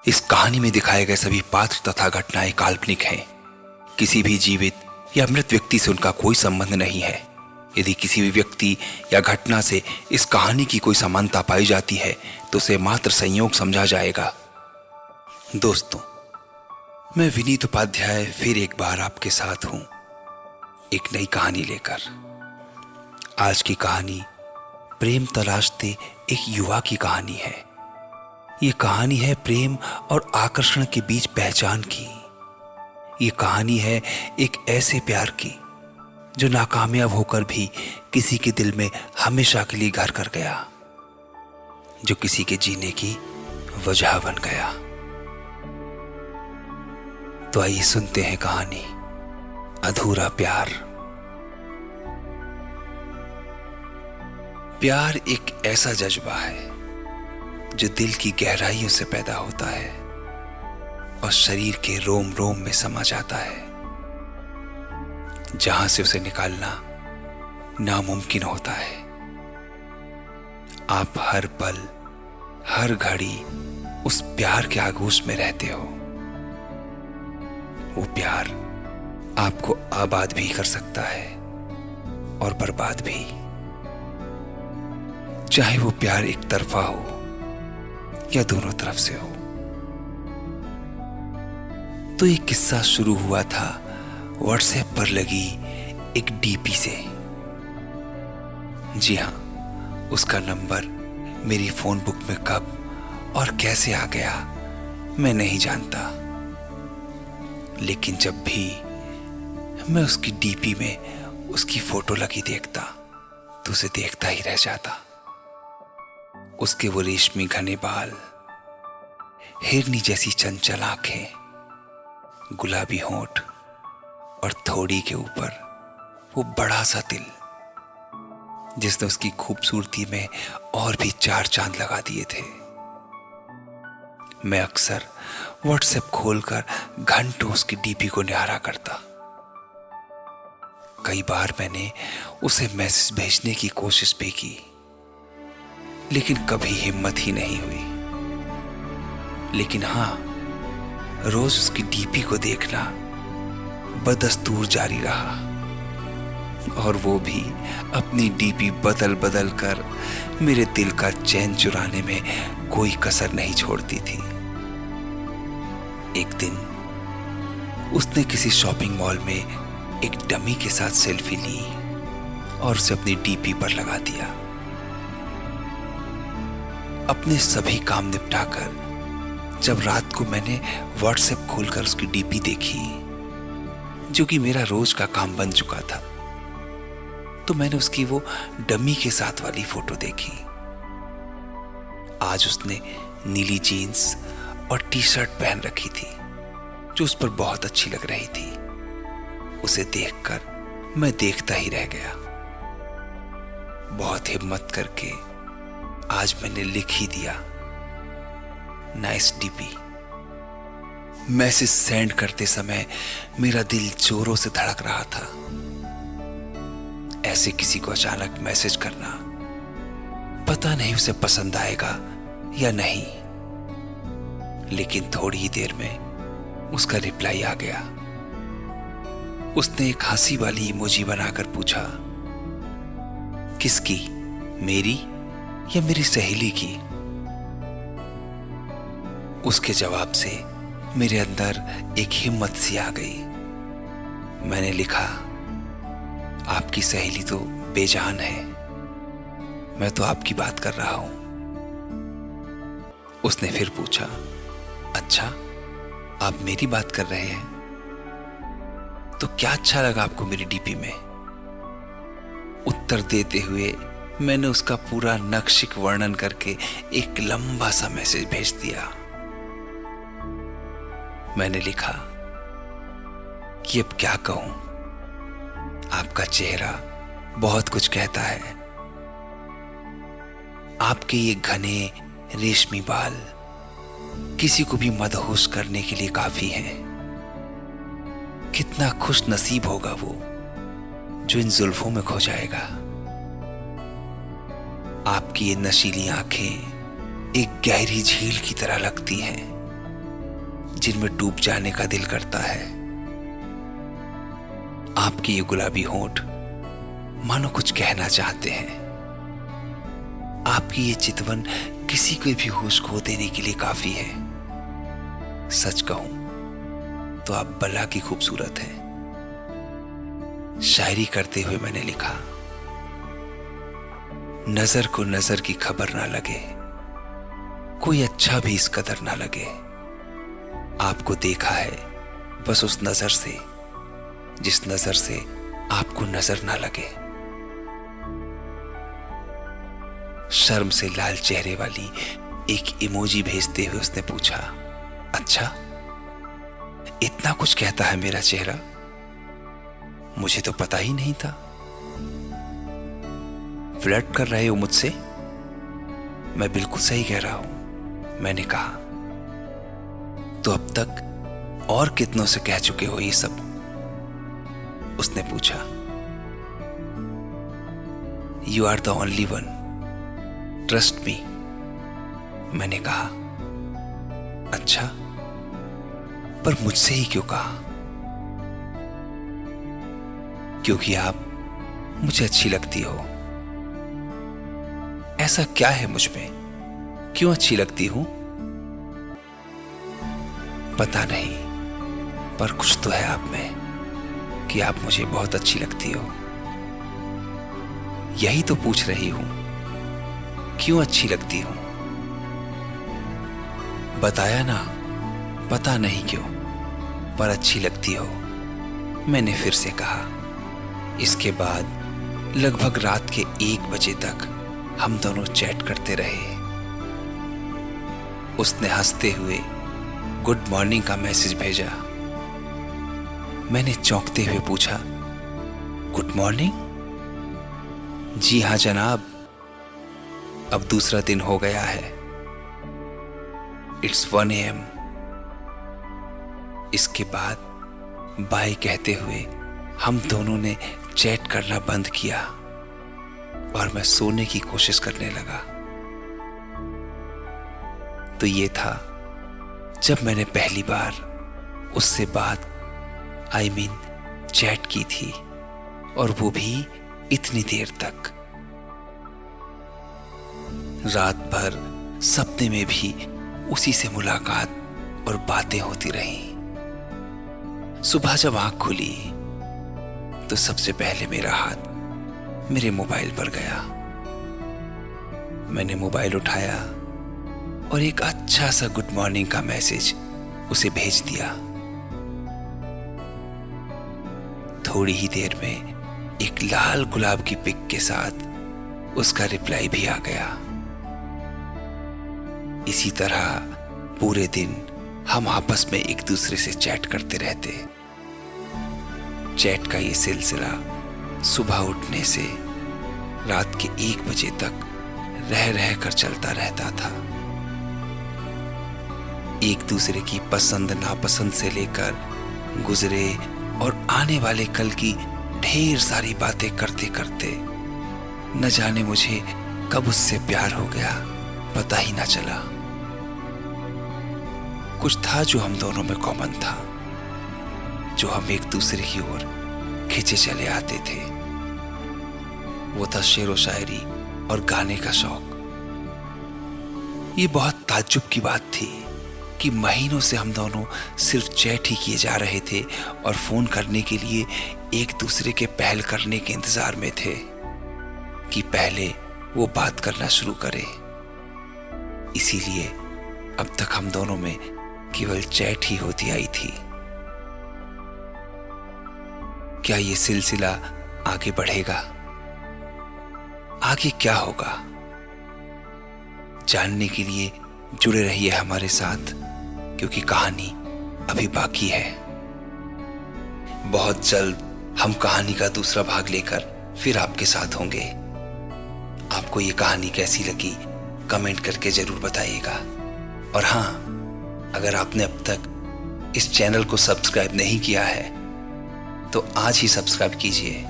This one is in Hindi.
इस कहानी में दिखाए गए सभी पात्र तथा घटनाएं काल्पनिक हैं। किसी भी जीवित या मृत व्यक्ति से उनका कोई संबंध नहीं है। यदि किसी भी व्यक्ति या घटना से इस कहानी की कोई समानता पाई जाती है तो उसे मात्र संयोग समझा जाएगा। दोस्तों, मैं विनीत उपाध्याय फिर एक बार आपके साथ हूं, एक नई कहानी लेकर। आज की कहानी प्रेम तलाशते एक युवा की कहानी है। ये कहानी है प्रेम और आकर्षण के बीच पहचान की। ये कहानी है एक ऐसे प्यार की जो नाकामयाब होकर भी किसी के दिल में हमेशा के लिए घर कर गया, जो किसी के जीने की वजह बन गया। तो आइए सुनते हैं कहानी अधूरा प्यार। प्यार एक ऐसा जज्बा है जो दिल की गहराइयों से पैदा होता है और शरीर के रोम रोम में समा जाता है, जहां से उसे निकालना नामुमकिन होता है। आप हर पल हर घड़ी उस प्यार के आगोश में रहते हो। वो प्यार आपको आबाद भी कर सकता है और बर्बाद भी, चाहे वो प्यार एक तरफा हो या दोनों तरफ से हो। तो ये किस्सा शुरू हुआ था व्हाट्सएप पर लगी एक डीपी से। जी हां, उसका नंबर मेरी फोन बुक में कब और कैसे आ गया मैं नहीं जानता, लेकिन जब भी मैं उसकी डीपी में उसकी फोटो लगी देखता तो उसे देखता ही रह जाता। उसके वो रेशमी घने बाल, हिरनी जैसी चंचल आंखें, गुलाबी होंठ और थोड़ी के ऊपर वो बड़ा सा दिल जिसने उसकी खूबसूरती में और भी 4 चांद लगा दिए थे। मैं अक्सर व्हाट्सएप खोलकर घंटों उसकी डीपी को निहारा करता। कई बार मैंने उसे मैसेज भेजने की कोशिश भी की, लेकिन कभी हिम्मत ही नहीं हुई। लेकिन हां, रोज उसकी डीपी को देखना बदस्तूर जारी रहा, और वो भी अपनी डीपी बदल बदल कर मेरे दिल का चैन चुराने में कोई कसर नहीं छोड़ती थी। एक दिन उसने किसी शॉपिंग मॉल में एक डमी के साथ सेल्फी ली और उसे अपनी डीपी पर लगा दिया। अपने सभी काम निपटाकर जब रात को मैंने व्हाट्सएप खोलकर उसकी डीपी देखी, जो कि मेरा रोज का काम बन चुका था, तो मैंने उसकी वो डमी के साथ वाली फोटो देखी। आज उसने नीली जीन्स और टी शर्ट पहन रखी थी जो उस पर बहुत अच्छी लग रही थी। उसे देखकर मैं देखता ही रह गया। बहुत हिम्मत करके आज मैंने लिख ही दिया, नाइस डीपी। मैसेज सेंड करते समय मेरा दिल जोरों से धड़क रहा था। ऐसे किसी को अचानक मैसेज करना, पता नहीं उसे पसंद आएगा या नहीं, लेकिन थोड़ी ही देर में उसका रिप्लाई आ गया। उसने एक हंसी वाली इमोजी बनाकर पूछा, किसकी, मेरी या मेरी सहेली की? उसके जवाब से मेरे अंदर एक हिम्मत सी आ गई। मैंने लिखा, आपकी सहेली तो बेजान है, मैं तो आपकी बात कर रहा हूं। उसने फिर पूछा, अच्छा, आप मेरी बात कर रहे हैं, तो क्या अच्छा लगा आपको मेरी डीपी में? उत्तर देते हुए मैंने उसका पूरा नक्शिक वर्णन करके एक लंबा सा मैसेज भेज दिया। मैंने लिखा कि अब क्या कहूं, आपका चेहरा बहुत कुछ कहता है। आपके ये घने रेशमी बाल किसी को भी मदहोश करने के लिए काफी हैं। कितना खुश नसीब होगा वो जो इन जुल्फों में खो जाएगा। आपकी ये नशीली आंखें एक गहरी झील की तरह लगती हैं। जिनमें डूब जाने का दिल करता है। आपके ये गुलाबी होंठ मानो कुछ कहना चाहते हैं। आपकी ये चितवन किसी को भी होश खो देने के लिए काफी है। सच कहूं तो आप बला की खूबसूरत हैं। शायरी करते हुए मैंने लिखा, नजर को नजर की खबर ना लगे, कोई अच्छा भी इस कदर ना लगे। आपको देखा है बस उस नजर से, जिस नजर से आपको नजर ना लगे। शर्म से लाल चेहरे वाली एक इमोजी भेजते हुए उसने पूछा, अच्छा इतना कुछ कहता है मेरा चेहरा? मुझे तो पता ही नहीं था। फ्लर्ट कर रहे हो मुझसे? मैं बिल्कुल सही कह रहा हूं, मैंने कहा। तो अब तक और कितनों से कह चुके हो ये सब? उसने पूछा। You are the only one, trust me, मैंने कहा। अच्छा, पर मुझसे ही क्यों कहा? क्योंकि आप मुझे अच्छी लगती हो। ऐसा क्या है मुझ में, क्यों अच्छी लगती हूं? पता नहीं, पर कुछ तो है आप में कि आप मुझे बहुत अच्छी लगती हो। यही तो पूछ रही हूं, क्यों अच्छी लगती हूं? बताया ना, पता नहीं क्यों, पर अच्छी लगती हो, मैंने फिर से कहा। इसके बाद लगभग रात के 1 बजे तक हम दोनों चैट करते रहे। उसने हंसते हुए गुड मॉर्निंग का मैसेज भेजा। मैंने चौंकते हुए पूछा, गुड मॉर्निंग? जी हां जनाब, अब दूसरा दिन हो गया है। It's 1 AM। इसके बाद बाय कहते हुए हम दोनों ने चैट करना बंद किया और मैं सोने की कोशिश करने लगा। तो ये था जब मैंने पहली बार उससे बात चैट की थी, और वो भी इतनी देर तक। रात भर सपने में भी उसी से मुलाकात और बातें होती रहीं। सुबह जब आंख खुली तो सबसे पहले मेरा हाथ मेरे मोबाइल पर गया। मैंने मोबाइल उठाया और एक अच्छा सा गुड मॉर्निंग का मैसेज उसे भेज दिया। थोड़ी ही देर में एक लाल गुलाब की पिक के साथ उसका रिप्लाई भी आ गया। इसी तरह पूरे दिन हम आपस में एक दूसरे से चैट करते रहते। चैट का ये सिलसिला सुबह उठने से रात के 1 बजे तक रह रह कर चलता रहता था। एक दूसरे की पसंद नापसंद से लेकर गुजरे और आने वाले कल की ढेर सारी बातें करते करते न जाने मुझे कब उससे प्यार हो गया, पता ही ना चला। कुछ था जो हम दोनों में कॉमन था, जो हम एक दूसरे की ओर खींचे चले आते थे। वो था शेर व शायरी और गाने का शौक। ये बहुत ताज्जुब की बात थी कि महीनों से हम दोनों सिर्फ चैट ही किए जा रहे थे और फोन करने के लिए एक दूसरे के पहल करने के इंतजार में थे कि पहले वो बात करना शुरू करे। इसीलिए अब तक हम दोनों में केवल चैट ही होती आई थी। क्या ये सिलसिला आगे बढ़ेगा? आगे क्या होगा? जानने के लिए जुड़े रहिए हमारे साथ, क्योंकि कहानी अभी बाकी है। बहुत जल्द हम कहानी का दूसरा भाग लेकर फिर आपके साथ होंगे। आपको ये कहानी कैसी लगी कमेंट करके जरूर बताइएगा। और हाँ, अगर आपने अब तक इस चैनल को सब्सक्राइब नहीं किया है तो आज ही सब्सक्राइब कीजिए